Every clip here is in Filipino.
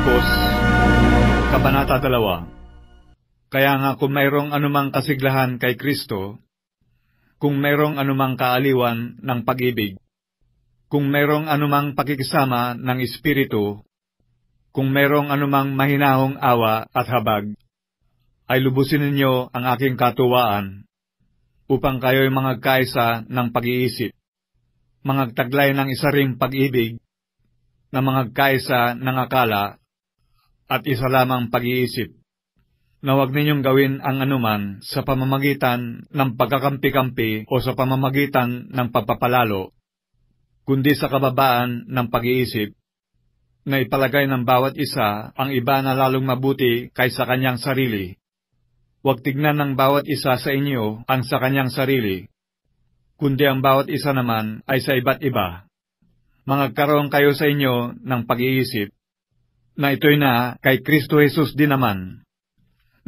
Pilipos, Kabanata 2. Kaya nga kung mayroong anumang kasiglahan kay Kristo, kung mayroong anumang kaaliwan ng pag-ibig, kung mayroong anumang pakikisama ng Espiritu, kung mayroong anumang mahinahong awa at habag, ay lubusin ninyo ang aking katuwaan, upang kayo'y mangagkaisa ng pag-iisip, mangagtaglay ng isa ring pag-ibig, na mangagkaisa ng akala at isa lamang pag-iisip, na huwag ninyong gawin ang anuman sa pamamagitan ng pagkakampi-kampi o sa pamamagitan ng pagpapalalo, kundi sa kababaan ng pag-iisip, na ipalagay ng bawat isa ang iba na lalong mabuti kaysa kanyang sarili. Huwag tignan ng bawat isa sa inyo ang sa kanyang sarili, kundi ang bawat isa naman ay sa iba't iba. Mangagkaroon kayo sa inyo ng pag-iisip, na ito'y na kay Kristo Jesus din naman,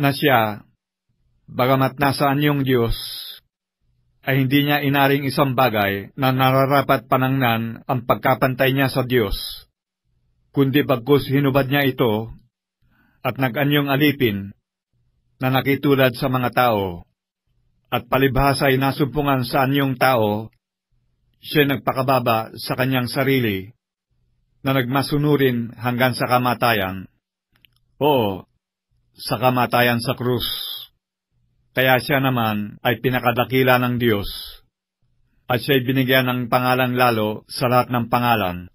na siya, bagamat nasa anyong Diyos, ay hindi niya inaring isang bagay na nararapat panangnan ang pagkapantay niya sa Diyos, kundi bagkus hinubad niya ito, at nag-anyong alipin, na nakitulad sa mga tao, at palibhasa'y nasumpungan sa anyong tao, siya nagpakababa sa kanyang sarili, na nagmasunurin hanggang sa kamatayan. Oo, sa kamatayan sa krus. Kaya siya naman ay pinakadakila ng Diyos, at siya'y binigyan ng pangalan lalo sa lahat ng pangalan,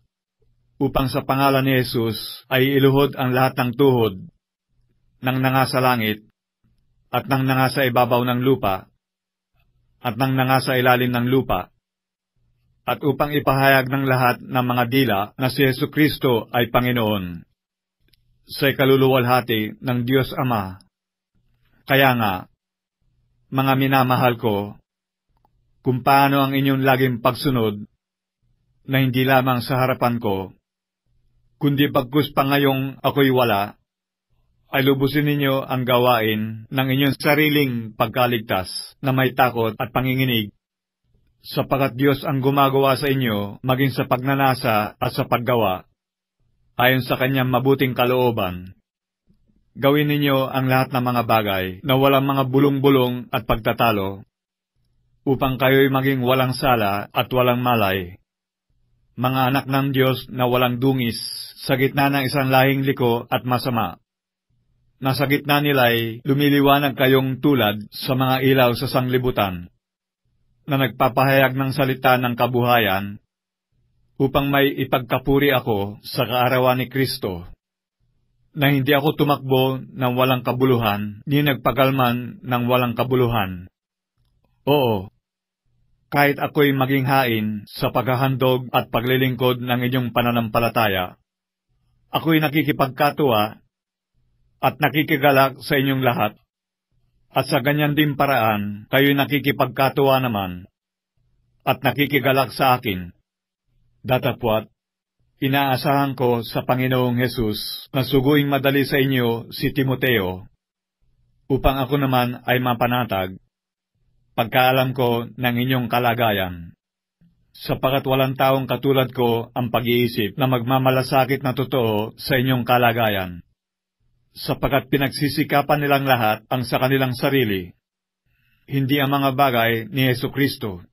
upang sa pangalan ni Jesus ay iluhod ang lahat ng tuhod, ng nangasa langit, at ng nangasa ibabaw ng lupa, at ng nangasa ilalim ng lupa, at upang ipahayag ng lahat ng mga dila na si Jesucristo ay Panginoon, sa ikaluluwalhati ng Diyos Ama. Kaya nga, mga minamahal ko, kung paano ang inyong laging pagsunod, na hindi lamang sa harapan ko, kundi bagkus pa ngayong ako'y wala, ay lubusin ninyo ang gawain ng inyong sariling pagkaligtas na may takot at panginginig, sapagat Diyos ang gumagawa sa inyo maging sa pagnanasa at sa paggawa, ayon sa kanyang mabuting kalooban. Gawin ninyo ang lahat ng mga bagay na walang mga bulong-bulong at pagtatalo, upang kayo'y maging walang sala at walang malay, mga anak ng Diyos na walang dungis sa gitna ng isang lahing liko at masama. Nasa gitna nila'y lumiliwanag kayong tulad sa mga ilaw sa sanglibutan, na nagpapahayag ng salita ng kabuhayan, upang may ipagkapuri ako sa kaarawan ni Kristo, na hindi ako tumakbo ng walang kabuluhan, ni nagpagalman ng walang kabuluhan. Oo, kahit ako'y maging hain sa paghahandog at paglilingkod ng inyong pananampalataya, ako'y nakikipagkatuwa at nakikigalak sa inyong lahat, at sa ganyan din paraan, kayo'y nakikipagkatuwa naman, at nakikigalak sa akin. Datapwat, inaasahan ko sa Panginoong Hesus na suguing madali sa inyo si Timoteo, upang ako naman ay mapanatag, pagkaalam ko ng inyong kalagayan. Sapagat walang taong katulad ko ang pag-iisip na magmamalasakit na totoo sa inyong kalagayan, sapagat pinagsisikapan nilang lahat ang sa kanilang sarili, hindi ang mga bagay ni Jesucristo.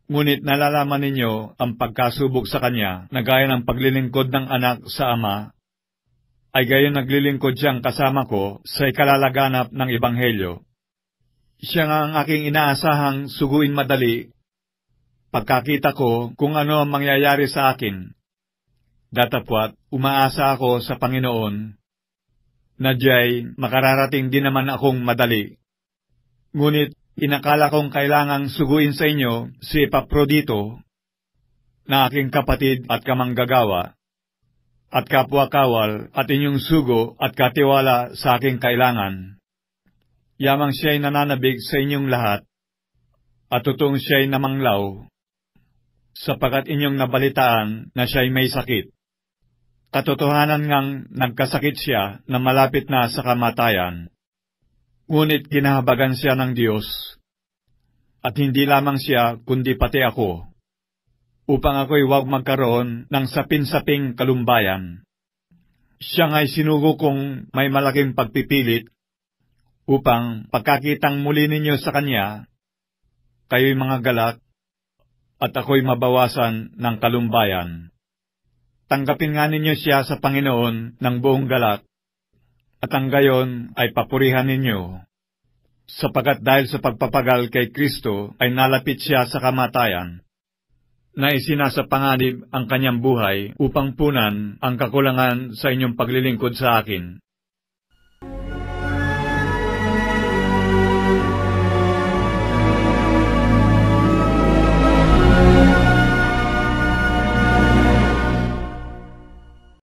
Ngunit nalalaman ninyo ang pagkasubok sa Kanya na gaya ng paglilingkod ng anak sa Ama, ay gayon naglilingkod siyang kasama ko sa ikalalaganap ng Ebanghelyo. Siya nga ang aking inaasahang suguin madali, pagkakita ko kung ano ang mangyayari sa akin. Datapwat, umaasa ako sa Panginoon, na diya'y makararating din naman akong madali. Ngunit inakala kong kailangang suguin sa inyo si Epaprodito, na aking kapatid at kamanggagawa, at kapwa-kawal at inyong sugo at katiwala sa aking kailangan. Yamang siya'y nananabig sa inyong lahat, at totoong siya'y namanglaw, sapagat inyong nabalitaan na siya'y may sakit. Katotohanan ngang nagkasakit siya na malapit na sa kamatayan. Ngunit kinahabagan siya ng Diyos, at hindi lamang siya kundi pati ako, upang ako'y huwag magkaroon ng sapin-saping kalumbayan. Siya nga'y sinugo kong may malaking pagpipilit upang pagkakitang muli ninyo sa Kanya, kayo'y mga galak at ako'y mabawasan ng kalumbayan. Tanggapin nga ninyo siya sa Panginoon ng buong galak, at ang gayon ay papurihan ninyo, sapagat dahil sa pagpapagal kay Kristo ay nalapit siya sa kamatayan, na isinasapanganib ang kanyang buhay upang punan ang kakulangan sa inyong paglilingkod sa akin.